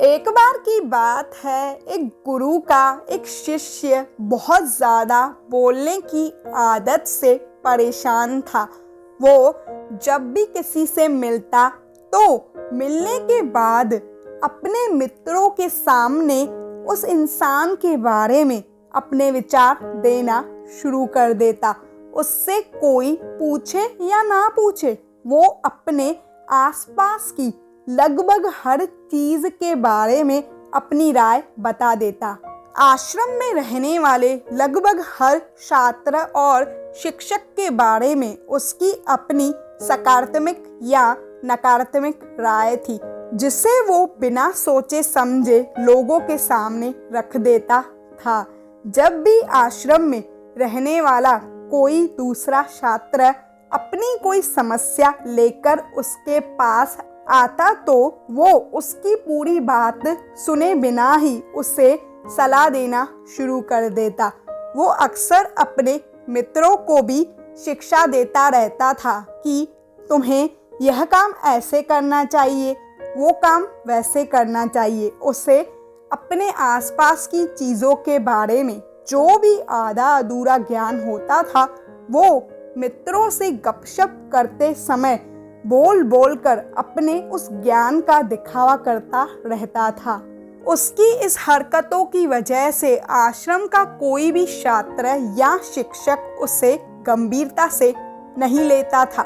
एक बार की बात है, एक गुरु का एक शिष्य बहुत ज़्यादा बोलने की आदत से परेशान था। वो जब भी किसी से मिलता तो मिलने के बाद अपने मित्रों के सामने उस इंसान के बारे में अपने विचार देना शुरू कर देता। उससे कोई पूछे या ना पूछे, वो अपने आसपास की लगभग हर चीज के बारे में अपनी राय बता देता। आश्रम में रहने वाले लगभग हर छात्र और शिक्षक के बारे में उसकी अपनी सकारात्मक या नकारात्मक राय थी, जिसे वो बिना सोचे समझे लोगों के सामने रख देता था। जब भी आश्रम में रहने वाला कोई दूसरा छात्र अपनी कोई समस्या लेकर उसके पास आता तो वो उसकी पूरी बात सुने बिना ही उसे सलाह देना शुरू कर देता। वो अक्सर अपने मित्रों को भी शिक्षा देता रहता था कि तुम्हें यह काम ऐसे करना चाहिए, वो काम वैसे करना चाहिए। उसे अपने आसपास की चीज़ों के बारे में जो भी आधा अधूरा ज्ञान होता था, वो मित्रों से गपशप करते समय बोल बोल कर अपने उस ज्ञान का दिखावा करता रहता था। उसकी इस हरकतों की वजह से आश्रम का कोई भी छात्र या शिक्षक उसे गंभीरता से नहीं लेता था।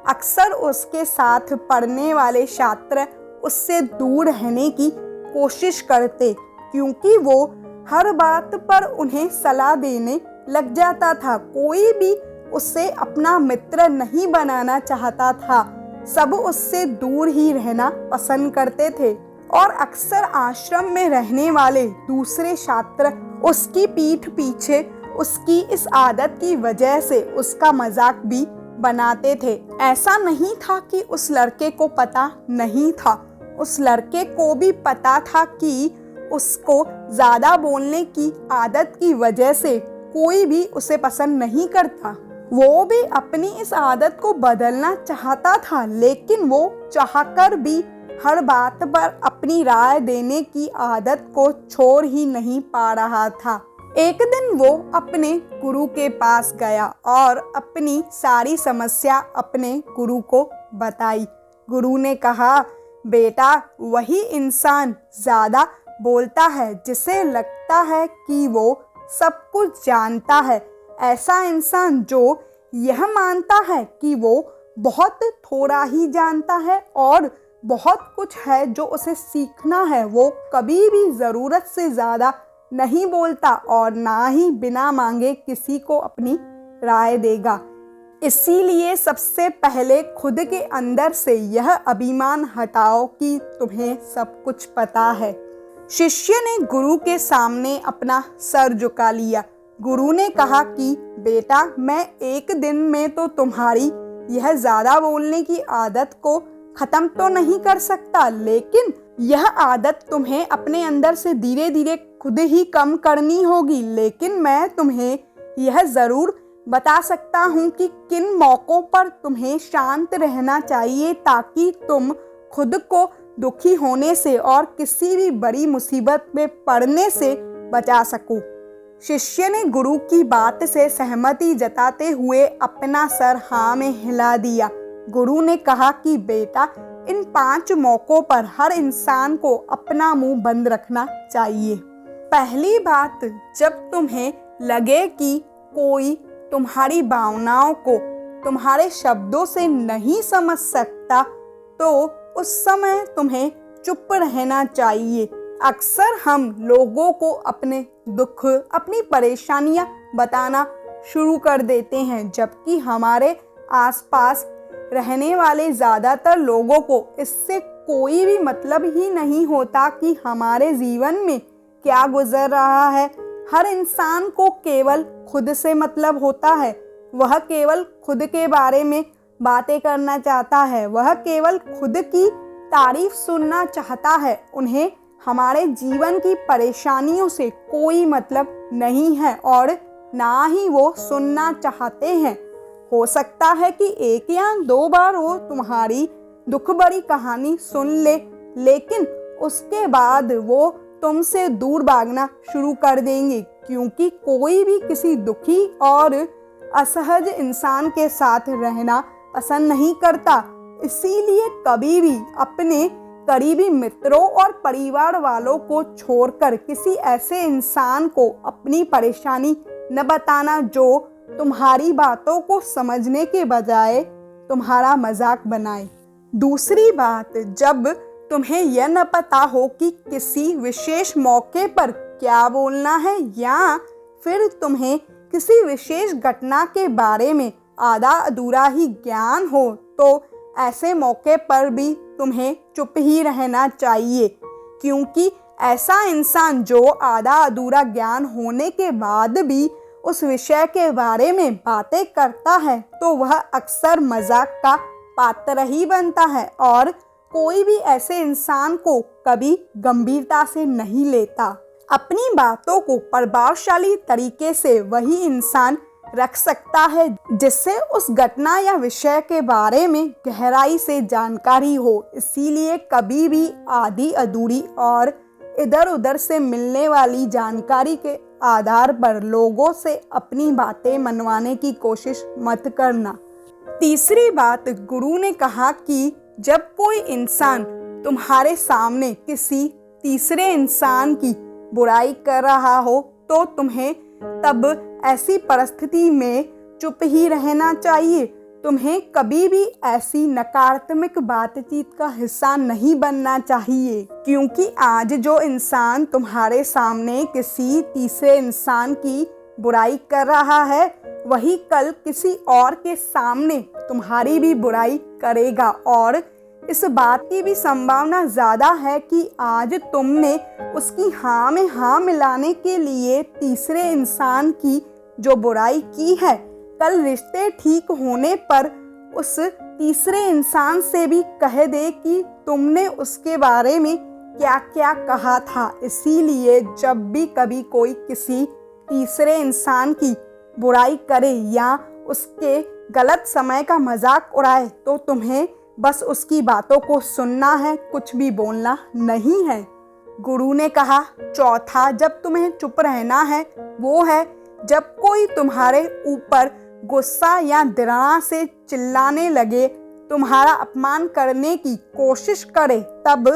अक्सर उसके साथ पढ़ने वाले छात्र उससे दूर रहने की कोशिश करते, क्योंकि वो हर बात पर उन्हें सलाह देने लग जाता था। कोई भी उससे अपना मित्र नहीं बनाना चाहता था। सब उससे दूर ही रहना पसंद करते थे और अक्सर आश्रम में रहने वाले दूसरे छात्र उसकी पीठ पीछे उसकी इस आदत की वजह से उसका मजाक भी बनाते थे। ऐसा नहीं था कि उस लड़के को पता नहीं था, उस लड़के को भी पता था कि उसको ज़्यादा बोलने की आदत की वजह से कोई भी उसे पसंद नहीं करता। वो भी अपनी इस आदत को बदलना चाहता था, लेकिन वो चाहकर भी हर बात पर अपनी राय देने की आदत को छोड़ ही नहीं पा रहा था। एक दिन वो अपने गुरु के पास गया और अपनी सारी समस्या अपने गुरु को बताई। गुरु ने कहा, बेटा, वही इंसान ज़्यादा बोलता है जिसे लगता है कि वो सब कुछ जानता है। ऐसा इंसान जो यह मानता है कि वो बहुत थोड़ा ही जानता है और बहुत कुछ है जो उसे सीखना है, वो कभी भी ज़रूरत से ज़्यादा नहीं बोलता और ना ही बिना मांगे किसी को अपनी राय देगा। इसीलिए सबसे पहले खुद के अंदर से यह अभिमान हटाओ कि तुम्हें सब कुछ पता है। शिष्य ने गुरु के सामने अपना सर झुका लिया। गुरु ने कहा कि बेटा, मैं एक दिन में तो तुम्हारी यह ज़्यादा बोलने की आदत को ख़त्म तो नहीं कर सकता, लेकिन यह आदत तुम्हें अपने अंदर से धीरे धीरे खुद ही कम करनी होगी। लेकिन मैं तुम्हें यह ज़रूर बता सकता हूँ कि किन मौक़ों पर तुम्हें शांत रहना चाहिए ताकि तुम खुद को दुखी होने से और किसी भी बड़ी मुसीबत में पड़ने से बचा सको। शिष्य ने गुरु की बात से सहमति जताते हुए अपना सर हाँ में हिला दिया। गुरु ने कहा कि बेटा, इन 5 मौक़ों पर हर इंसान को अपना मुंह बंद रखना चाहिए। पहली बात, जब तुम्हें लगे कि कोई तुम्हारी भावनाओं को तुम्हारे शब्दों से नहीं समझ सकता, तो उस समय तुम्हें चुप रहना चाहिए। अक्सर हम लोगों को अपने दुख, अपनी परेशानियां बताना शुरू कर देते हैं, जबकि हमारे आसपास रहने वाले ज़्यादातर लोगों को इससे कोई भी मतलब ही नहीं होता कि हमारे जीवन में क्या गुजर रहा है। हर इंसान को केवल खुद से मतलब होता है। वह केवल खुद के बारे में बातें करना चाहता है, वह केवल खुद की तारीफ सुनना चाहता है। उन्हें हमारे जीवन की परेशानियों से कोई मतलब नहीं है और ना ही वो सुनना चाहते हैं। हो सकता है कि 1 या 2 बार वो तुम्हारी दुख भरी कहानी सुन ले, लेकिन उसके बाद वो तुमसे दूर भागना शुरू कर देंगे, क्योंकि कोई भी किसी दुखी और असहज इंसान के साथ रहना पसंद नहीं करता। इसीलिए कभी भी अपने करीबी मित्रों और परिवार वालों को छोड़कर किसी ऐसे इंसान को अपनी परेशानी न बताना जो तुम्हारी बातों को समझने के बजाय तुम्हारा मजाक बनाए। दूसरी बात, जब तुम्हें यह न पता हो कि किसी विशेष मौके पर क्या बोलना है या फिर तुम्हें किसी विशेष घटना के बारे में आधा अधूरा ही ज्ञान हो, तो ऐसे मौके पर भी तुम्हें चुप ही रहना चाहिए, क्योंकि ऐसा इंसान जो आधा अधूरा ज्ञान होने के बाद भी उस विषय के बारे में बातें करता है तो वह अक्सर मजाक का पात्र ही बनता है और कोई भी ऐसे इंसान को कभी गंभीरता से नहीं लेता। अपनी बातों को प्रभावशाली तरीके से वही इंसान रख सकता है जिससे उस घटना या विषय के बारे में गहराई से जानकारी हो। इसीलिए कभी भी आधी अधूरी और इधर उधर से मिलने वाली जानकारी के आधार पर लोगों से अपनी बातें मनवाने की कोशिश मत करना। तीसरी बात, गुरु ने कहा कि जब कोई इंसान तुम्हारे सामने किसी तीसरे इंसान की बुराई कर रहा हो तो तुम्हें तब ऐसी परिस्थिति में चुप ही रहना चाहिए। तुम्हें कभी भी ऐसी नकारात्मक बातचीत का हिस्सा नहीं बनना चाहिए, क्योंकि आज जो इंसान तुम्हारे सामने किसी तीसरे इंसान की बुराई कर रहा है वही कल किसी और के सामने तुम्हारी भी बुराई करेगा। और इस बात की भी संभावना ज़्यादा है कि आज तुमने उसकी हाँ में हाँ मिलाने के लिए तीसरे इंसान की जो बुराई की है, कल रिश्ते ठीक होने पर उस तीसरे इंसान से भी कह दे कि तुमने उसके बारे में क्या क्या कहा था। इसीलिए जब भी कभी कोई किसी तीसरे इंसान की बुराई करे या उसके गलत समय का मजाक उड़ाए तो तुम्हें बस उसकी बातों को सुनना है, कुछ भी बोलना नहीं है। गुरु ने कहा चौथा, जब तुम्हें चुप रहना है वो है जब कोई तुम्हारे ऊपर गुस्सा या घृणा से चिल्लाने लगे, तुम्हारा अपमान करने की कोशिश करे, तब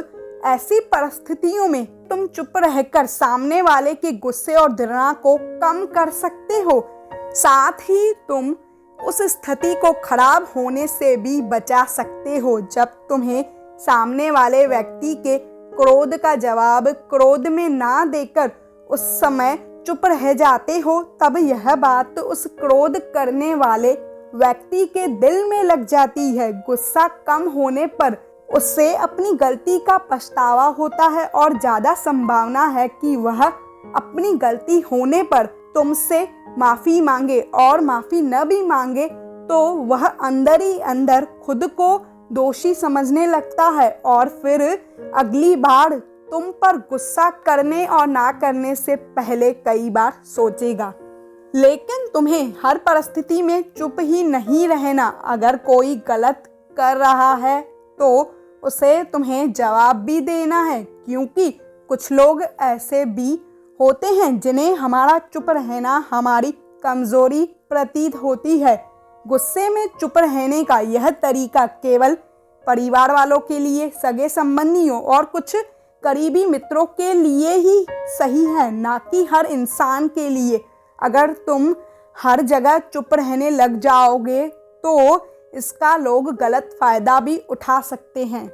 ऐसी परिस्थितियों में तुम चुप रहकर सामने वाले के गुस्से और घृणा को कम कर सकते हो। साथ ही तुम उस स्थिति को खराब होने से भी बचा सकते हो। जब तुम्हें सामने वाले व्यक्ति के क्रोध का जवाब क्रोध में ना देकर उस समय चुप रह जाते हो, तब यह बात उस क्रोध करने वाले व्यक्ति के दिल में लग जाती है। गुस्सा कम होने पर उससे अपनी गलती का पछतावा होता है और ज़्यादा संभावना है कि वह अपनी गलती होने पर तुमसे माफ़ी मांगे, और माफ़ी न भी मांगे तो वह अंदर ही अंदर खुद को दोषी समझने लगता है और फिर अगली बार तुम पर गुस्सा करने और ना करने से पहले कई बार सोचेगा। लेकिन तुम्हें हर परिस्थिति में चुप ही नहीं रहना। अगर कोई गलत कर रहा है तो उसे तुम्हें जवाब भी देना है, क्योंकि कुछ लोग ऐसे भी होते हैं जिन्हें हमारा चुप रहना हमारी कमजोरी प्रतीत होती है। गुस्से में चुप रहने का यह तरीका केवल परिवार वालों के लिए, सगे संबंधियों और कुछ करीबी मित्रों के लिए ही सही है, ना कि हर इंसान के लिए। अगर तुम हर जगह चुप रहने लग जाओगे तो इसका लोग गलत फायदा भी उठा सकते हैं।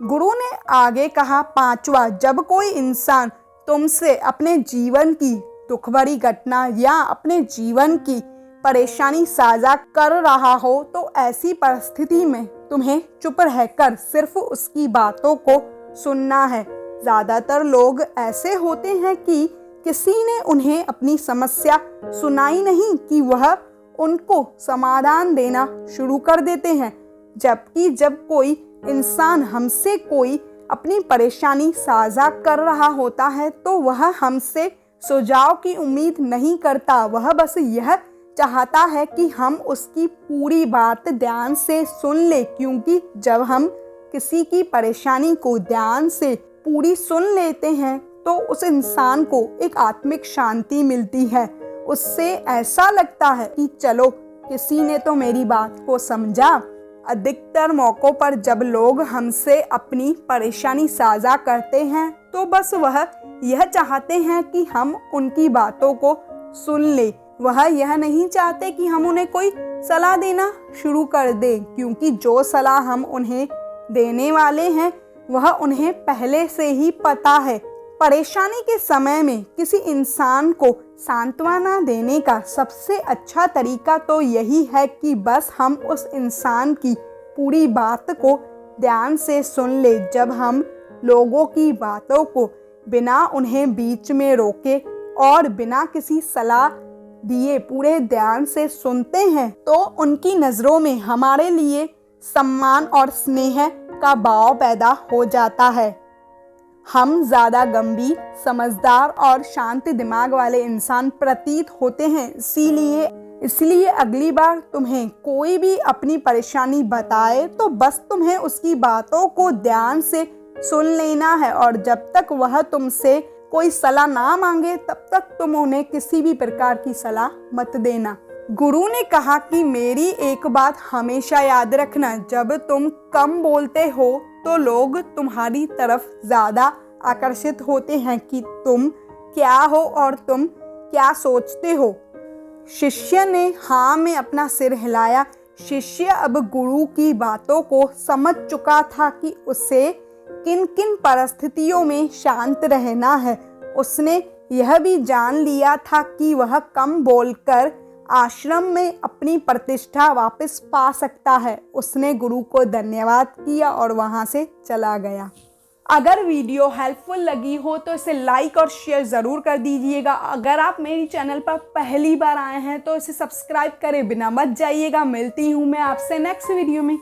गुरु ने आगे कहा पांचवा, जब कोई इंसान तुमसे अपने जीवन की दुख भरी घटना या अपने जीवन की परेशानी साझा कर रहा हो तो ऐसी परिस्थिति में तुम्हें चुप रहकर सिर्फ उसकी बातों को सुनना है। ज़्यादातर लोग ऐसे होते हैं कि किसी ने उन्हें अपनी समस्या सुनाई नहीं कि वह उनको समाधान देना शुरू कर देते हैं, जबकि जब कोई इंसान हमसे कोई अपनी परेशानी साझा कर रहा होता है तो वह हमसे सुझाव की उम्मीद नहीं करता। वह बस यह चाहता है कि हम उसकी पूरी बात ध्यान से सुन ले, क्योंकि जब हम किसी की परेशानी को ध्यान से पूरी सुन लेते हैं तो उस इंसान को एक आत्मिक शांति मिलती है। उससे ऐसा लगता है कि चलो किसी ने तो मेरी बात को समझा। अधिकतर मौक़ों पर जब लोग हमसे अपनी परेशानी साझा करते हैं तो बस वह यह चाहते हैं कि हम उनकी बातों को सुन ले। वह यह नहीं चाहते कि हम उन्हें कोई सलाह देना शुरू कर दें, क्योंकि जो सलाह हम उन्हें देने वाले हैं वह उन्हें पहले से ही पता है। परेशानी के समय में किसी इंसान को सांत्वना देने का सबसे अच्छा तरीका तो यही है कि बस हम उस इंसान की पूरी बात को ध्यान से सुन ले। जब हम लोगों की बातों को बिना उन्हें बीच में रोके और बिना किसी सलाह दिए पूरे ध्यान से सुनते हैं तो उनकी नज़रों में हमारे लिए सम्मान और स्नेह का भाव पैदा हो जाता है। हम ज़्यादा गंभीर, समझदार और शांत दिमाग वाले इंसान प्रतीत होते हैं। इसलिए अगली बार तुम्हें कोई भी अपनी परेशानी बताए तो बस तुम्हें उसकी बातों को ध्यान से सुन लेना है, और जब तक वह तुमसे कोई सलाह ना मांगे तब तक तुम उन्हें किसी भी प्रकार की सलाह मत देना। गुरु ने कहा कि मेरी एक बात हमेशा याद रखना, जब तुम कम बोलते हो तो लोग तुम्हारी तरफ ज़्यादा आकर्षित होते हैं कि तुम क्या हो और तुम क्या सोचते हो। शिष्य ने हाँ में अपना सिर हिलाया। शिष्य अब गुरु की बातों को समझ चुका था कि उसे किन किन परिस्थितियों में शांत रहना है। उसने यह भी जान लिया था कि वह कम बोलकर आश्रम में अपनी प्रतिष्ठा वापस पा सकता है। उसने गुरु को धन्यवाद किया और वहां से चला गया। अगर वीडियो हेल्पफुल लगी हो तो इसे लाइक और शेयर ज़रूर कर दीजिएगा। अगर आप मेरी चैनल पर पहली बार आए हैं तो इसे सब्सक्राइब करे बिना मत जाइएगा। मिलती हूँ मैं आपसे नेक्स्ट वीडियो में।